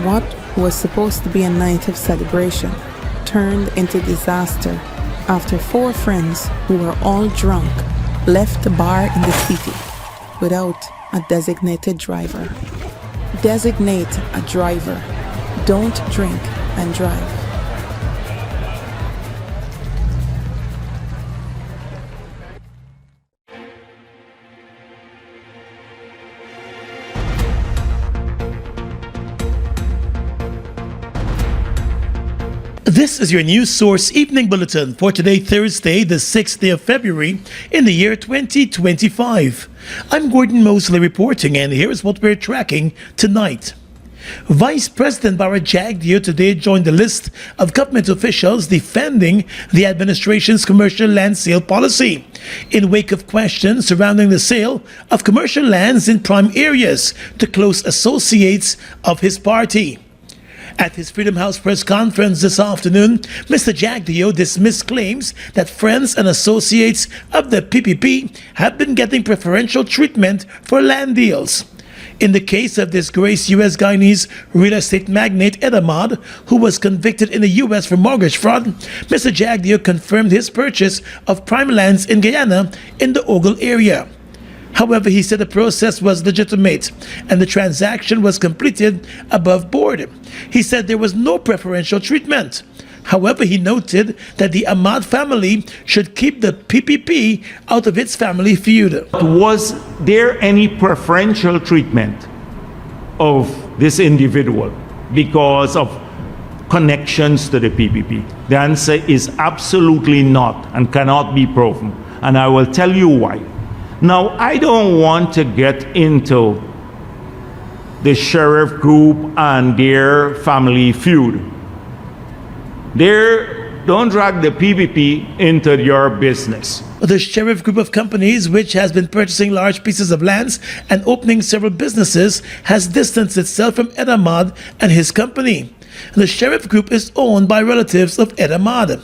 What was supposed to be a night of celebration turned into disaster after four friends who were all drunk left the bar in the city without a designated driver. Designate a driver. Don't drink and drive. This is your News Source Evening Bulletin for today, Thursday, the 6th day of February in the year 2025. I'm Gordon Mosley reporting, and here's what we're tracking tonight. Vice President Jagdeo today joined the list of government officials defending the administration's commercial land sale policy in wake of questions surrounding the sale of commercial lands in prime areas to close associates of his party. At his Freedom House press conference this afternoon, Mr. Jagdeo dismissed claims that friends and associates of the PPP have been getting preferential treatment for land deals. In the case of disgraced U.S. Guyanese real estate magnate Ahmad, who was convicted in the U.S. for mortgage fraud, Mr. Jagdeo confirmed his purchase of prime lands in Guyana in the Ogle area. However, he said the process was legitimate and the transaction was completed above board. He said there was no preferential treatment. However, he noted that the Ahmad family should keep the PPP out of its family feud. Was there any preferential treatment of this individual because of connections to the PPP? The answer is absolutely not and cannot be proven. And I will tell you why. Now, I don't want to get into the sheriff group and their family feud. Don't drag the PPP into your business. The sheriff group of companies, which has been purchasing large pieces of lands and opening several businesses, has distanced itself from Ahmad and his company. The sheriff group is owned by relatives of Ahmad.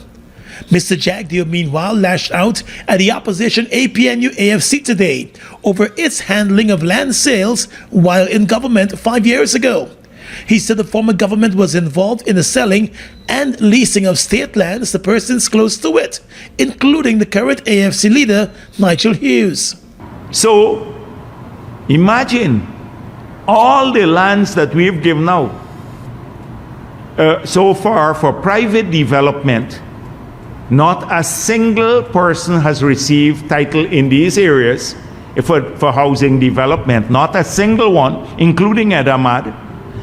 Mr. Jagdeo, meanwhile, lashed out at the opposition APNU-AFC today over its handling of land sales while in government 5 years ago. He said the former government was involved in the selling and leasing of state lands to persons close to it, including the current AFC leader, Nigel Hughes. So, imagine all the lands that we've given out so far for private development. Not a single person has received title in these areas for housing development. Not a single one, including Ahmad.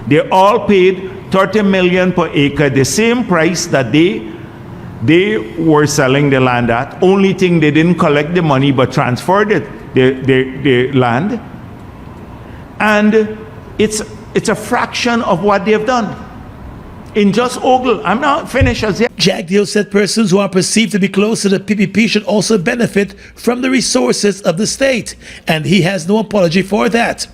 They all paid 30 million per acre, the same price that they were selling the land at. Only thing, they didn't collect the money but transferred the land. And it's a fraction of what they've done. In just Ogle, I'm not finished as yet. Jagdeo said persons who are perceived to be close to the PPP should also benefit from the resources of the state, and he has no apology for that.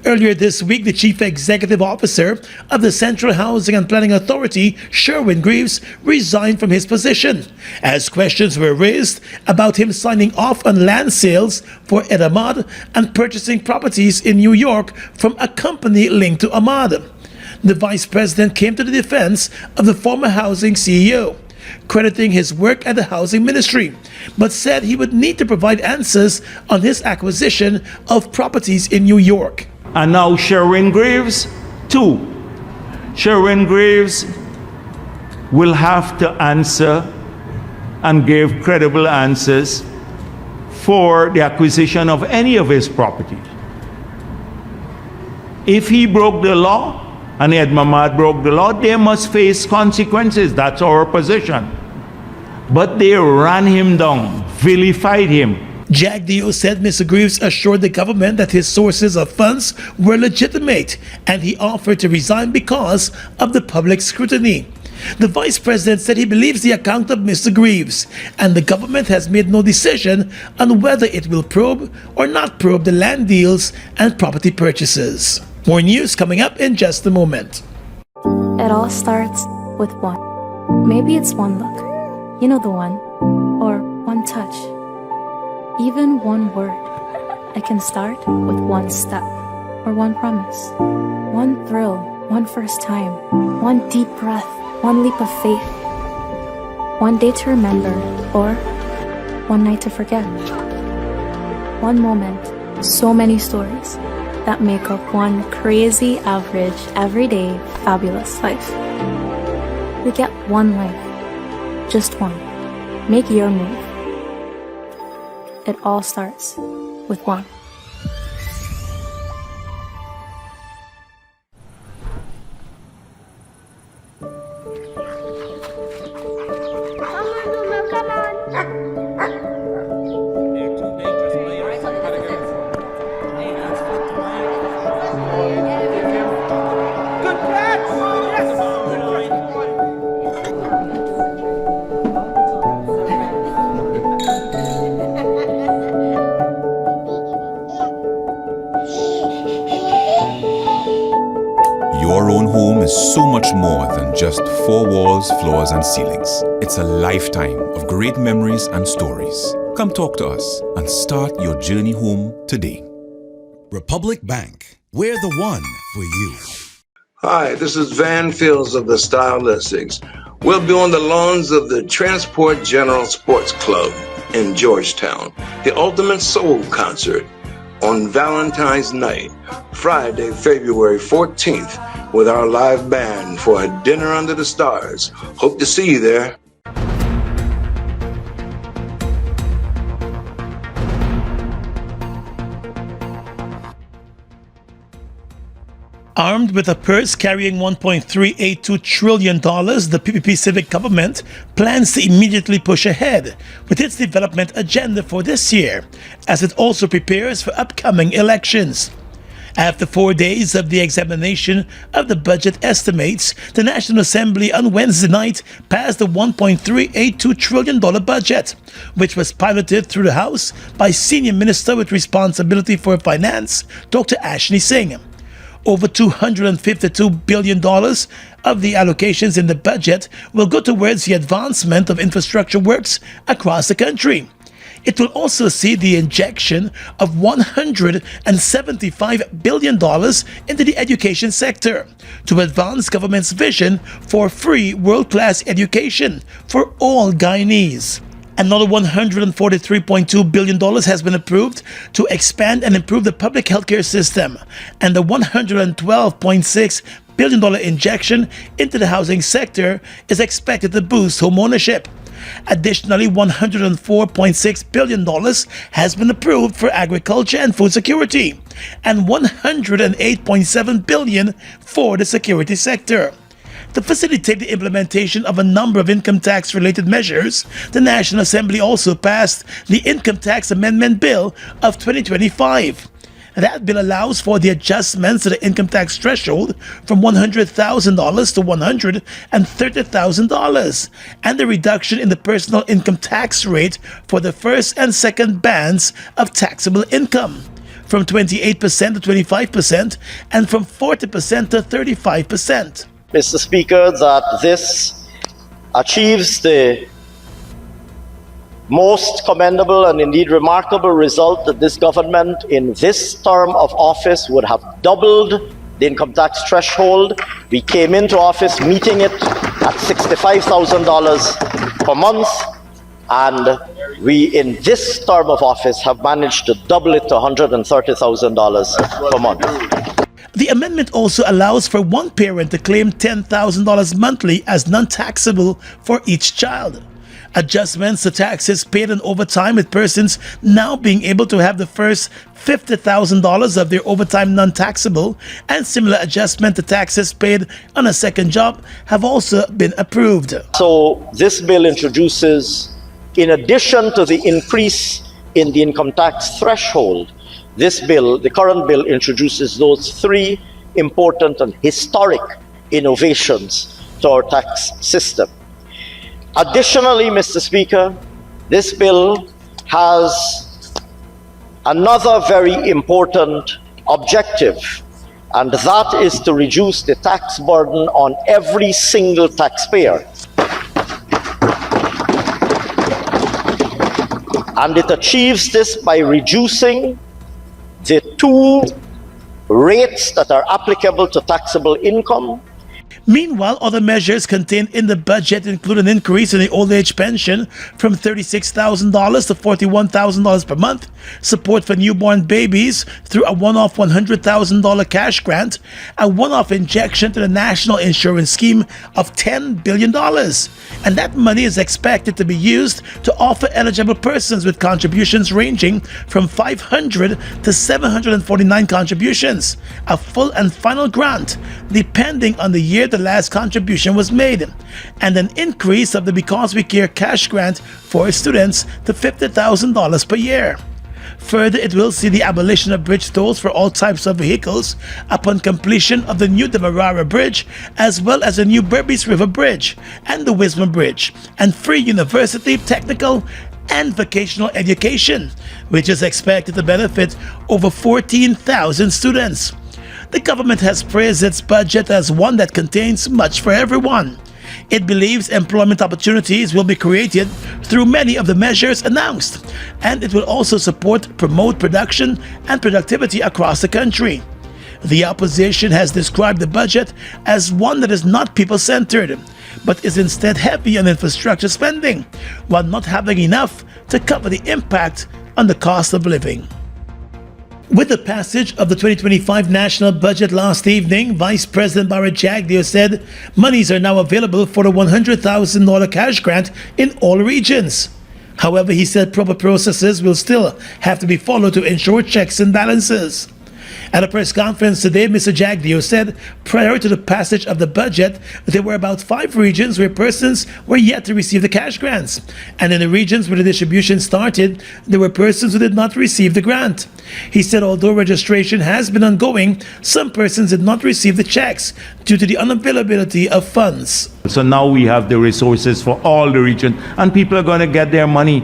Earlier this week, the Chief Executive Officer of the Central Housing and Planning Authority, Sherwin Greaves, resigned from his position as questions were raised about him signing off on land sales for Ahmad and purchasing properties in New York from a company linked to Ahmad. The vice president came to the defense of the former housing CEO, crediting his work at the housing ministry, but said he would need to provide answers on his acquisition of properties in New York. And now Sherwin Greaves, too. Sherwin Greaves will have to answer and give credible answers for the acquisition of any of his property. If he broke the law, and Ahmad broke the law, they must face consequences. That's our position. But they ran him down, vilified him. Jagdeo said Mr. Greaves assured the government that his sources of funds were legitimate, and he offered to resign because of the public scrutiny. The vice president said he believes the account of Mr. Greaves, and the government has made no decision on whether it will probe or not probe the land deals and property purchases. More news coming up in just a moment. It all starts with one. Maybe it's one look, you know the one, or one touch, even one word. It can start with one step, or one promise, one thrill one first time, one deep breath, one leap of faith, one day to remember, or one night to forget. One moment, so many stories that make up one crazy, average, everyday, fabulous life. We get one life, just one. Make your move. It all starts with one. Your own home is so much more than just four walls, floors, and ceilings. It's a lifetime of great memories and stories. Come talk to us and start your journey home today. Republic Bank, we're the one for you. Hi, this is Van Fields of the Style Listings. We'll be on the lawns of the Transport General Sports Club in Georgetown. The Ultimate Soul Concert on Valentine's night, Friday, February 14th, with our live band for a dinner under the stars. Hope to see you there. Armed with a purse carrying $1.382 trillion, the PPP civic government plans to immediately push ahead with its development agenda for this year, as it also prepares for upcoming elections. After 4 days of the examination of the budget estimates, the National Assembly on Wednesday night passed the $1.382 trillion budget, which was piloted through the House by Senior Minister with responsibility for finance, Dr. Ashley Singh. Over $252 billion of the allocations in the budget will go towards the advancement of infrastructure works across the country. It will also see the injection of $175 billion into the education sector to advance government's vision for free world-class education for all Guyanese. Another $143.2 billion has been approved to expand and improve the public healthcare system, and the $112.6 billion injection into the housing sector is expected to boost home ownership. Additionally, $104.6 billion has been approved for agriculture and food security, and $108.7 billion for the security sector. To facilitate the implementation of a number of income tax-related measures, the National Assembly also passed the Income Tax Amendment Bill of 2025. That bill allows for the adjustments to the income tax threshold from $100,000 to $130,000, and the reduction in the personal income tax rate for the first and second bands of taxable income, from 28% to 25% and from 40% to 35%. Mr. Speaker, that this achieves the most commendable and indeed remarkable result that this government in this term of office would have doubled the income tax threshold. We came into office meeting it at $65,000 per month, and we in this term of office have managed to double it to $130,000 per month. The amendment also allows for one parent to claim $10,000 monthly as non-taxable for each child. Adjustments to taxes paid on overtime, with persons now being able to have the first $50,000 of their overtime non-taxable, and similar adjustment to taxes paid on a second job have also been approved. So this bill introduces, in addition to the increase in the income tax threshold, this bill, the current bill, introduces those three important and historic innovations to our tax system. Additionally, Mr. Speaker, this bill has another very important objective, and that is to reduce the tax burden on every single taxpayer. And it achieves this by reducing the two rates that are applicable to taxable income. Meanwhile, other measures contained in the budget include an increase in the old age pension from $36,000 to $41,000 per month, support for newborn babies through a one-off $100,000 cash grant, a one-off injection to the national insurance scheme of $10 billion. And that money is expected to be used to offer eligible persons with contributions ranging from 500 to 749 contributions, a full and final grant, depending on the year the last contribution was made, and an increase of the Because We Care cash grant for students to $50,000 per year. Further, it will see the abolition of bridge tolls for all types of vehicles upon completion of the new Demerara Bridge, as well as the new Berbice River Bridge and the Wismar Bridge, and free university, technical, and vocational education, which is expected to benefit over 14,000 students. The government has praised its budget as one that contains much for everyone. It believes employment opportunities will be created through many of the measures announced, and it will also promote production and productivity across the country. The opposition has described the budget as one that is not people-centered, but is instead heavy on infrastructure spending, while not having enough to cover the impact on the cost of living. With the passage of the 2025 national budget last evening, Vice President Jagdeo said monies are now available for the $100,000 cash grant in all regions. However, he said proper processes will still have to be followed to ensure checks and balances. At a press conference today, Mr. Jagdeo said prior to the passage of the budget, there were about 5 regions where persons were yet to receive the cash grants. And in the regions where the distribution started, there were persons who did not receive the grant. He said although registration has been ongoing, some persons did not receive the checks due to the unavailability of funds. So now we have the resources for all the region, and people are going to get their money.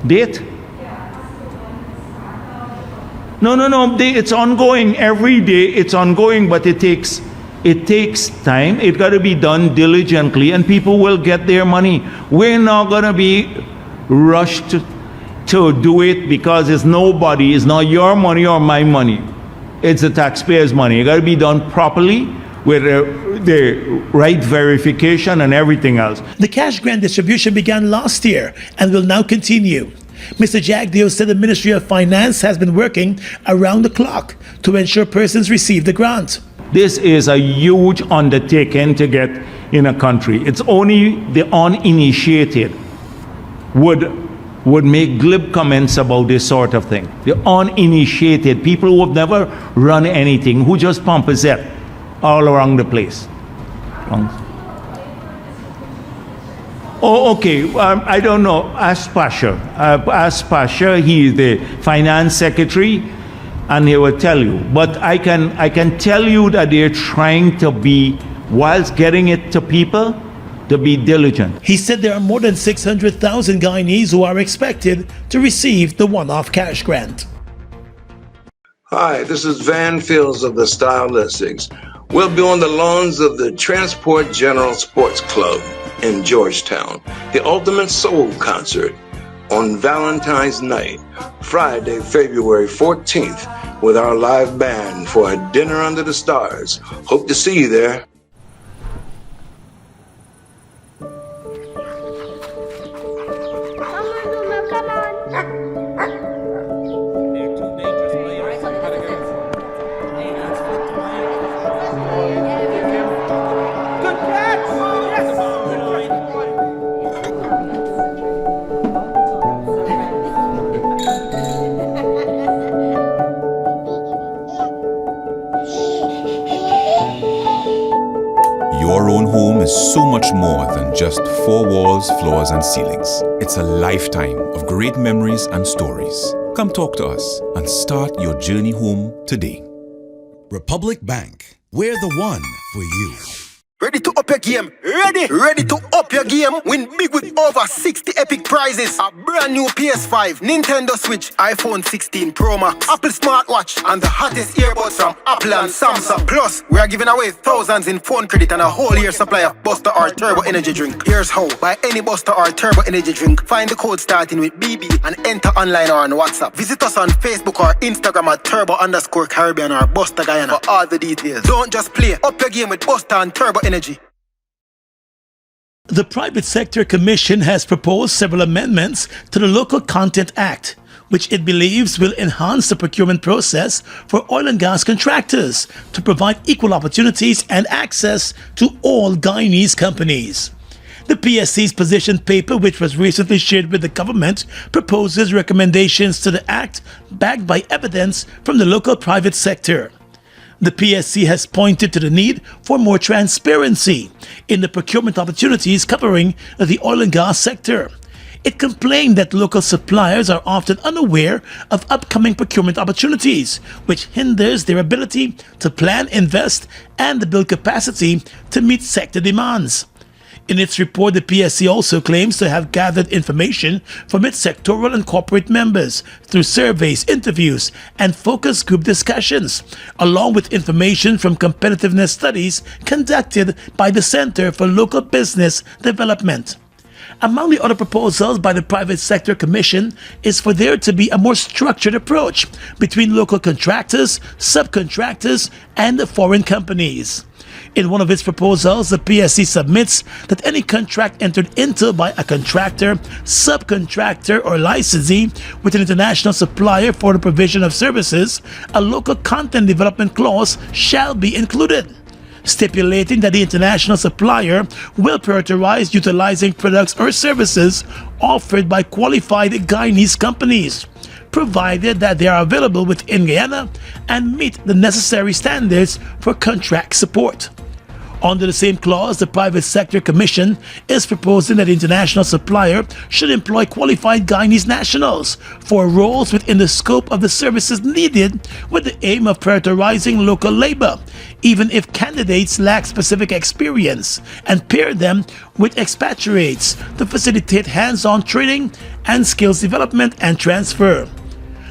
Date? No. It's ongoing every day. It's ongoing, but it takes time. It got to be done diligently, and people will get their money. We're not going to be rushed to do it because it's not your money or my money. It's the taxpayers' money. It got to be done properly with the right verification and everything else. The cash grant distribution began last year and will now continue. Mr. Jagdeo said the Ministry of Finance has been working around the clock to ensure persons receive the grant. This is a huge undertaking to get in a country. It's only the uninitiated would make glib comments about this sort of thing. The uninitiated, people who have never run anything, who just pump a zip all around the place. Oh, okay. I don't know. Ask Pasha. He is the finance secretary, and he will tell you. But I can tell you that they're trying to be, whilst getting it to people, to be diligent. He said there are more than 600,000 Guyanese who are expected to receive the one-off cash grant. Hi, this is Van Fields of the Style Listings. We'll be on the lawns of the Transport General Sports Club in Georgetown. The Ultimate Soul Concert on Valentine's Night, Friday, February 14th, with our live band for a dinner under the stars. Hope to see you there. Your own home is so much more than just 4 walls, floors, and ceilings. It's a lifetime of great memories and stories. Come talk to us and start your journey home today. Republic Bank. We're the one for you. Ready to up your game? Ready to up your game? Win big with over 60 epic prizes. A brand new PS5, Nintendo Switch, iPhone 16 Pro Max, Apple smartwatch, and the hottest earbuds from Apple and Samsung. Plus, we are giving away thousands in phone credit and a whole year supply of Buster or Turbo Energy drink. Here's how. Buy any Buster or Turbo Energy drink, find the code starting with BB and enter online or on WhatsApp. Visit us on Facebook or Instagram at Turbo_Caribbean or Buster Guyana for all the details. Don't just play. Up your game with Buster and Turbo Energy. The Private Sector Commission has proposed several amendments to the Local Content Act, which it believes will enhance the procurement process for oil and gas contractors to provide equal opportunities and access to all Guyanese companies. The PSC's position paper, which was recently shared with the government, proposes recommendations to the Act backed by evidence from the local private sector. The PSC has pointed to the need for more transparency in the procurement opportunities covering the oil and gas sector. It complained that local suppliers are often unaware of upcoming procurement opportunities, which hinders their ability to plan, invest, and build capacity to meet sector demands. In its report, the PSC also claims to have gathered information from its sectoral and corporate members through surveys, interviews, and focus group discussions, along with information from competitiveness studies conducted by the Center for Local Business Development. Among the other proposals by the Private Sector Commission is for there to be a more structured approach between local contractors, subcontractors, and foreign companies. In one of its proposals, the PSC submits that any contract entered into by a contractor, subcontractor, or licensee with an international supplier for the provision of services, a local content development clause shall be included, stipulating that the international supplier will prioritize utilizing products or services offered by qualified Guyanese companies, provided that they are available within Guyana and meet the necessary standards for contract support. Under the same clause, the Private Sector Commission is proposing that the international supplier should employ qualified Guyanese nationals for roles within the scope of the services needed, with the aim of prioritizing local labor, even if candidates lack specific experience, and pair them with expatriates to facilitate hands-on training and skills development and transfer.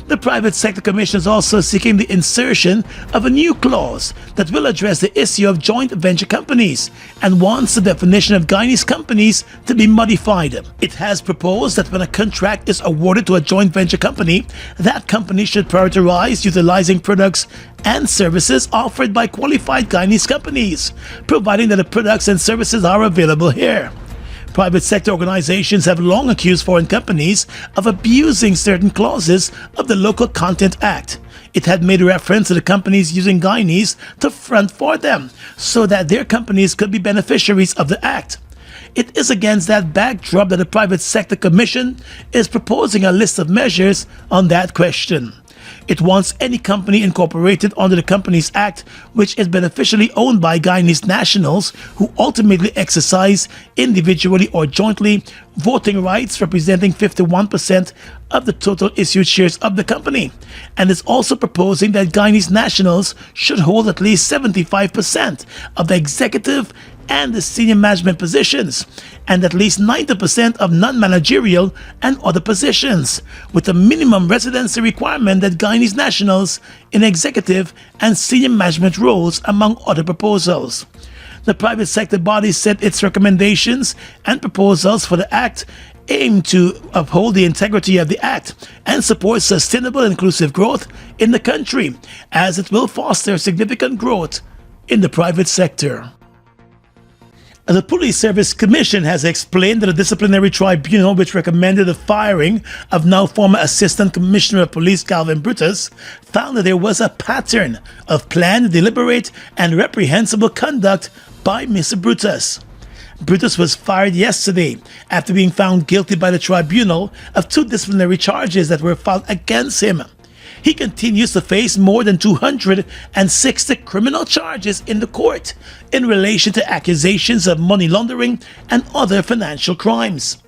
The Private Sector Commission is also seeking the insertion of a new clause that will address the issue of joint venture companies and wants the definition of Guyanese companies to be modified. It has proposed that when a contract is awarded to a joint venture company, that company should prioritize utilizing products and services offered by qualified Guyanese companies, providing that the products and services are available here. Private sector organizations have long accused foreign companies of abusing certain clauses of the Local Content Act. It had made reference to the companies using Guyanese to front for them so that their companies could be beneficiaries of the act. It is against that backdrop that the Private Sector Commission is proposing a list of measures on that question. It wants any company incorporated under the Companies Act which is beneficially owned by Guyanese nationals who ultimately exercise individually or jointly voting rights representing 51% of the total issued shares of the company, and is also proposing that Guyanese nationals should hold at least 75% of the executive and the senior management positions, and at least 90% of non-managerial and other positions, with a minimum residency requirement that Guyanese nationals in executive and senior management roles, among other proposals. The private sector body said its recommendations and proposals for the Act aim to uphold the integrity of the Act and support sustainable and inclusive growth in the country, as it will foster significant growth in the private sector. The Police Service Commission has explained that a disciplinary tribunal which recommended the firing of now former Assistant Commissioner of Police Calvin Brutus found that there was a pattern of planned, deliberate, and reprehensible conduct by Mr. Brutus. Brutus was fired yesterday after being found guilty by the tribunal of 2 disciplinary charges that were filed against him. He continues to face more than 260 criminal charges in the court in relation to accusations of money laundering and other financial crimes.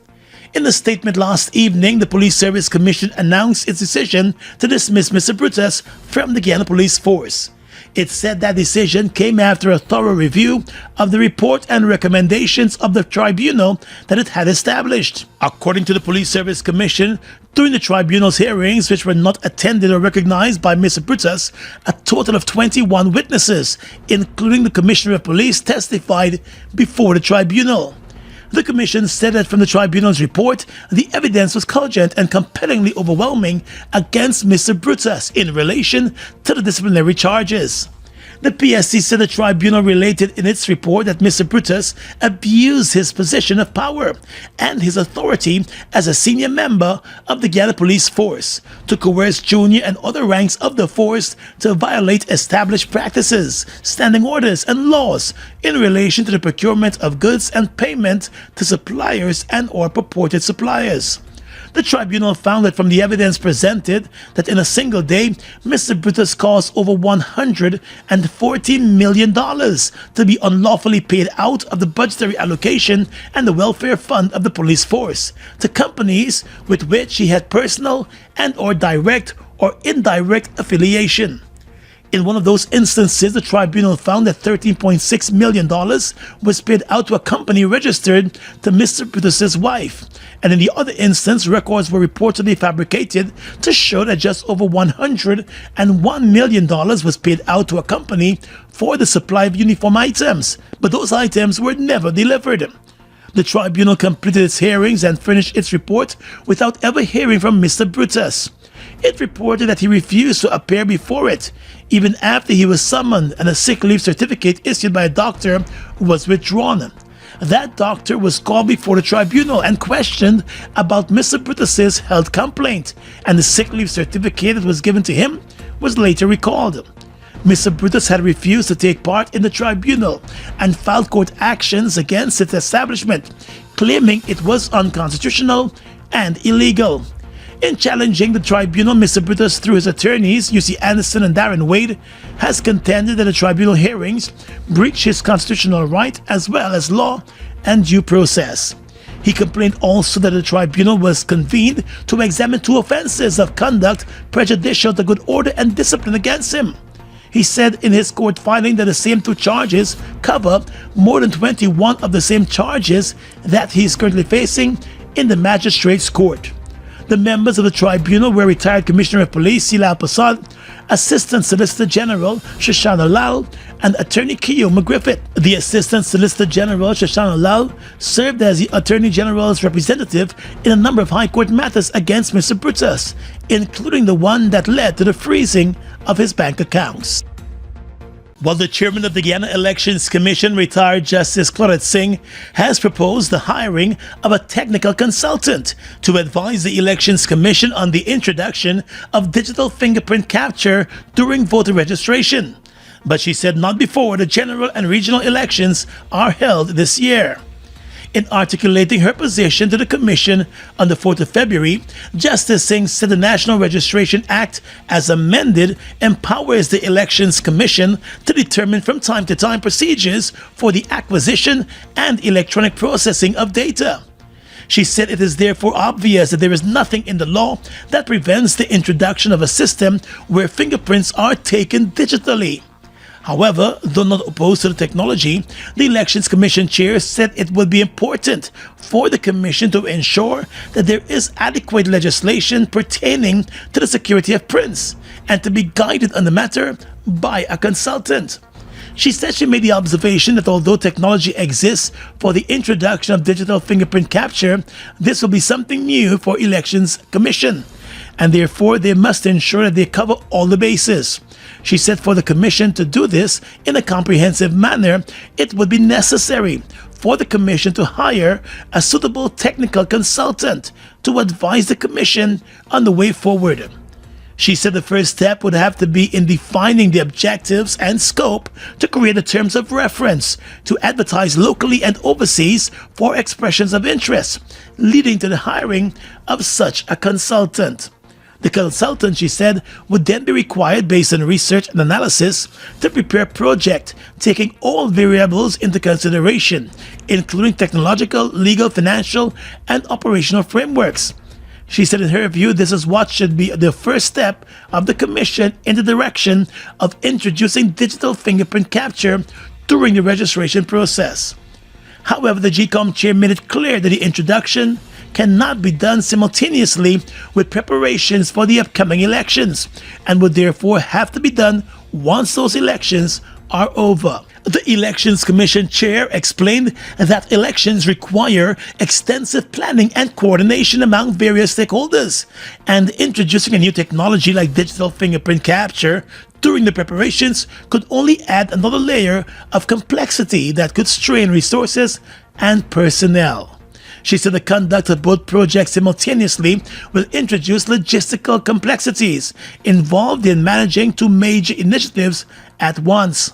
In a statement last evening, the Police Service Commission announced its decision to dismiss Mr. Brutus from the Guyana Police Force. It said that decision came after a thorough review of the report and recommendations of the tribunal that it had established. According to the Police Service Commission, during the tribunal's hearings, which were not attended or recognized by Mr. Brutus, a total of 21 witnesses, including the Commissioner of Police, testified before the tribunal. The commission said that from the tribunal's report, the evidence was cogent and compellingly overwhelming against Mr. Brutus in relation to the disciplinary charges. The PSC said the tribunal related in its report that Mr. Brutus abused his position of power and his authority as a senior member of the Guyana Police Force to coerce junior and other ranks of the force to violate established practices, standing orders, and laws in relation to the procurement of goods and payment to suppliers and or purported suppliers. The tribunal found that from the evidence presented that in a single day, Mr. Brutus caused over $140 million to be unlawfully paid out of the budgetary allocation and the welfare fund of the police force to companies with which he had personal and or direct or indirect affiliation. In one of those instances, the tribunal found that $13.6 million was paid out to a company registered to Mr. Brutus's wife. And in the other instance, records were reportedly fabricated to show that just over $101 million was paid out to a company for the supply of uniform items, but those items were never delivered. The tribunal completed its hearings and finished its report without ever hearing from Mr. Brutus. It reported that he refused to appear before it, even after he was summoned and a sick leave certificate issued by a doctor was withdrawn. That doctor was called before the tribunal and questioned about Mr. Brutus's health complaint, and the sick leave certificate that was given to him was later recalled. Mr. Brutus had refused to take part in the tribunal and filed court actions against its establishment, claiming it was unconstitutional and illegal. In challenging the tribunal, Mr. Brutus, through his attorneys, UC Anderson and Darren Wade, has contended that the tribunal hearings breach his constitutional right as well as law and due process. He complained also that the tribunal was convened to examine 2 offenses of conduct prejudicial to good order and discipline against him. He said in his court filing that the same 2 charges cover more than 21 of the same charges that he is currently facing in the magistrate's court. The members of the tribunal were retired Commissioner of Police Silal Pasad, Assistant Solicitor General Shoshana Lal, and Attorney Keoma Griffith. The Assistant Solicitor General Shoshana Lal served as the Attorney General's representative in a number of High Court matters against Mr. Brutus, including the one that led to the freezing of his bank accounts. While the chairman of the Guyana Elections Commission, retired Justice Claudette Singh, has proposed the hiring of a technical consultant to advise the Elections Commission on the introduction of digital fingerprint capture during voter registration. But she said not before the general and regional elections are held this year. In articulating her position to the Commission on the 4th of February, Justice Singh said the National Registration Act, as amended, empowers the Elections Commission to determine from time to time procedures for the acquisition and electronic processing of data. She said it is therefore obvious that there is nothing in the law that prevents the introduction of a system where fingerprints are taken digitally. However, though not opposed to the technology, the Elections Commission chair said it would be important for the Commission to ensure that there is adequate legislation pertaining to the security of prints and to be guided on the matter by a consultant. She said she made the observation that although technology exists for the introduction of digital fingerprint capture, this will be something new for Elections Commission, and therefore they must ensure that they cover all the bases. She said for the Commission to do this in a comprehensive manner, it would be necessary for the Commission to hire a suitable technical consultant to advise the Commission on the way forward. She said the first step would have to be in defining the objectives and scope to create the terms of reference to advertise locally and overseas for expressions of interest, leading to the hiring of such a consultant. The consultant, she said, would then be required, based on research and analysis, to prepare a project taking all variables into consideration, including technological, legal, financial, and operational frameworks. She said in her view, this is what should be the first step of the Commission in the direction of introducing digital fingerprint capture during the registration process. However, the GCOM chair made it clear that the introduction cannot be done simultaneously with preparations for the upcoming elections and would therefore have to be done once those elections are over. The Elections Commission chair explained that elections require extensive planning and coordination among various stakeholders, and introducing a new technology like digital fingerprint capture during the preparations could only add another layer of complexity that could strain resources and personnel. She said the conduct of both projects simultaneously will introduce logistical complexities involved in managing two major initiatives at once.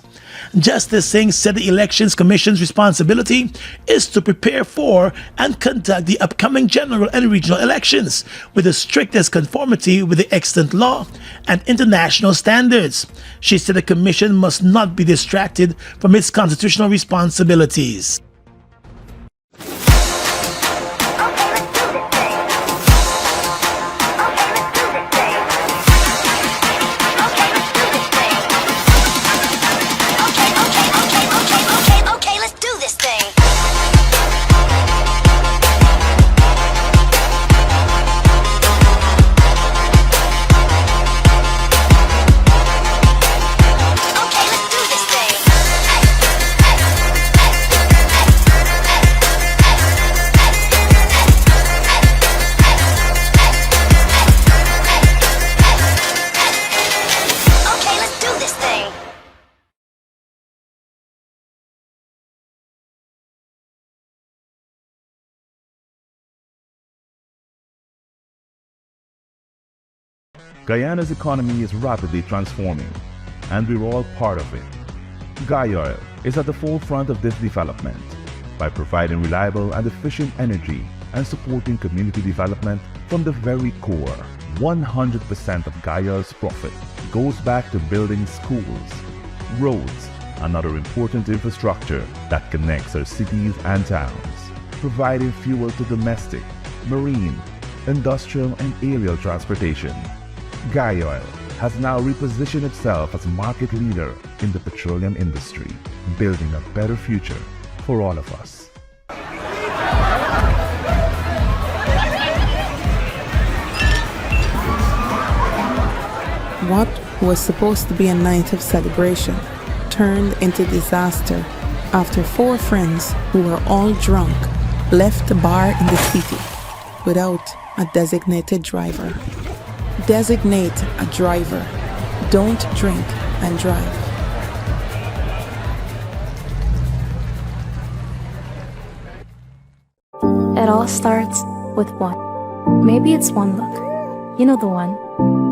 Justice Singh said the Elections Commission's responsibility is to prepare for and conduct the upcoming general and regional elections with the strictest conformity with the extant law and international standards. She said the Commission must not be distracted from its constitutional responsibilities. Guyana's economy is rapidly transforming, and we're all part of it. Guyana is at the forefront of this development by providing reliable and efficient energy and supporting community development from the very core. 100% of Guyana's profit goes back to building schools, roads, and other important infrastructure that connects our cities and towns, providing fuel to domestic, marine, industrial, and aerial transportation. Guyana has now repositioned itself as a market leader in the petroleum industry, building a better future for all of us. What was supposed to be a night of celebration turned into disaster after four friends who were all drunk left the bar in the city without a designated driver. Designate a driver. Don't drink and drive. It all starts with one. Maybe it's one look, you know the one,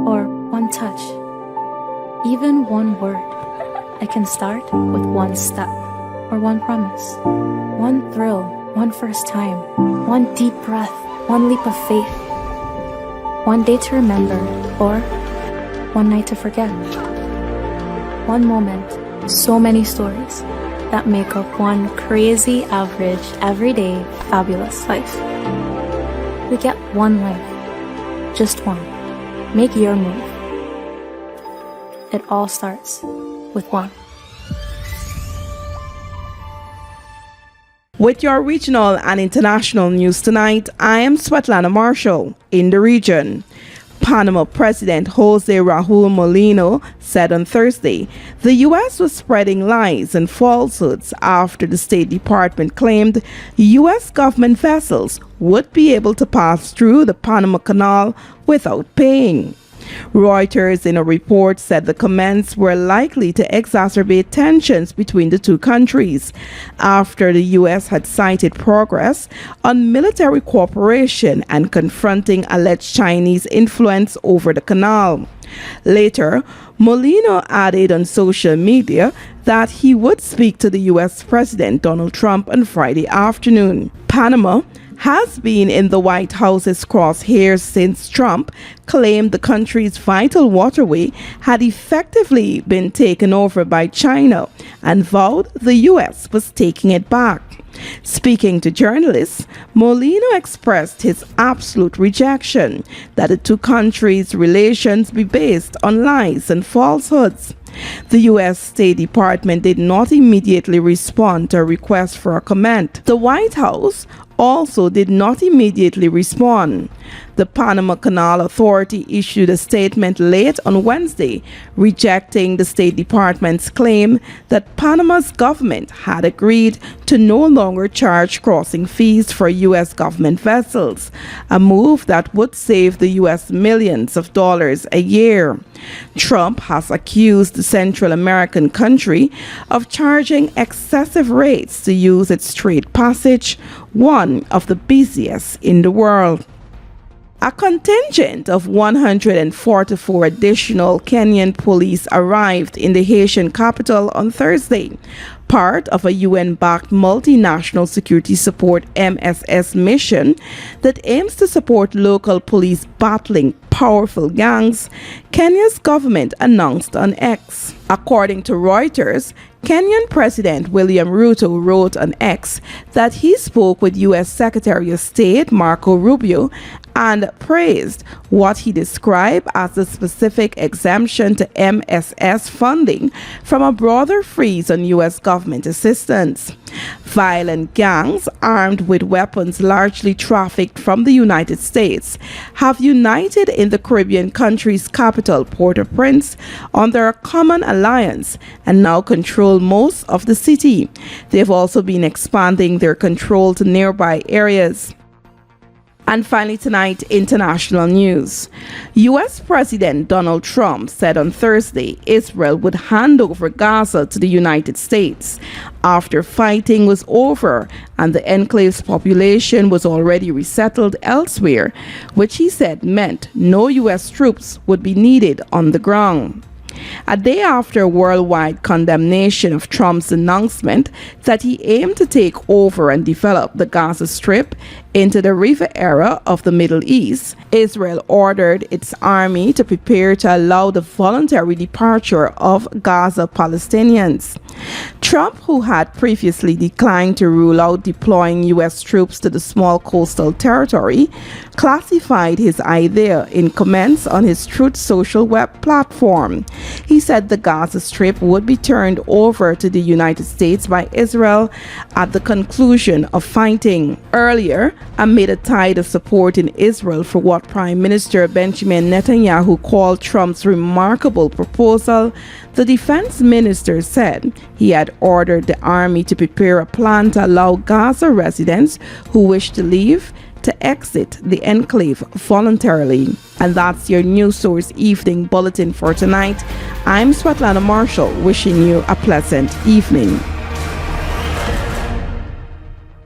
or one touch, even one word. It can start with one step, or one promise, one thrill, one first time, one deep breath, one leap of faith, one day to remember, or one night to forget. One moment, so many stories that make up one crazy, average, everyday, fabulous life. We get one life, just one. Make your move. It all starts with one. With your regional and international news tonight, I am Svetlana Marshall in the region. Panama President Jose Raul Molino said on Thursday the U.S. was spreading lies and falsehoods after the State Department claimed U.S. government vessels would be able to pass through the Panama Canal without paying. Reuters in a report said the comments were likely to exacerbate tensions between the two countries after the U.S. had cited progress on military cooperation and confronting alleged Chinese influence over the canal. Later, Molino added on social media that he would speak to the U.S. President Donald Trump on Friday afternoon. Panama has been in the White House's crosshairs since Trump claimed the country's vital waterway had effectively been taken over by China and vowed the U.S. was taking it back. Speaking to journalists, Molino expressed his absolute rejection that the two countries' relations be based on lies and falsehoods. The U.S. State Department did not immediately respond to a request for a comment. The White House also did not immediately respond. The Panama Canal Authority issued a statement late on Wednesday rejecting the State Department's claim that Panama's government had agreed to no longer charge crossing fees for U.S. government vessels, a move that would save the U.S. millions of dollars a year. Trump has accused the Central American country of charging excessive rates to use its strait passage, one of the busiest in the world. A contingent of 144 additional Kenyan police arrived in the Haitian capital on Thursday, part of a UN-backed multinational security support MSS mission that aims to support local police battling powerful gangs, Kenya's government announced on X. According to Reuters, Kenyan President William Ruto wrote on X that he spoke with U.S. Secretary of State Marco Rubio and praised what he described as a specific exemption to MSS funding from a broader freeze on U.S. government assistance. Violent gangs armed with weapons largely trafficked from the United States have united in the Caribbean country's capital, Port-au-Prince, under a common alliance and now control most of the city. They've also been expanding their control to nearby areas. And finally tonight, international news. U.S. President Donald Trump said on Thursday Israel would hand over Gaza to the United States after fighting was over and the enclave's population was already resettled elsewhere, which he said meant no U.S. troops would be needed on the ground. A day after worldwide condemnation of Trump's announcement that he aimed to take over and develop the Gaza Strip into the river era of the Middle East, Israel ordered its army to prepare to allow the voluntary departure of Gaza Palestinians. Trump, who had previously declined to rule out deploying U.S. troops to the small coastal territory, classified his idea in comments on his Truth Social web platform. He said the Gaza Strip would be turned over to the United States by Israel at the conclusion of fighting. Earlier, amid a tide of support in Israel for what Prime Minister Benjamin Netanyahu called Trump's remarkable proposal, the defense minister said he had ordered the army to prepare a plan to allow Gaza residents who wish to leave to exit the enclave voluntarily. And that's your News Source Evening Bulletin for tonight. I'm Svetlana Marshall, wishing you a pleasant evening.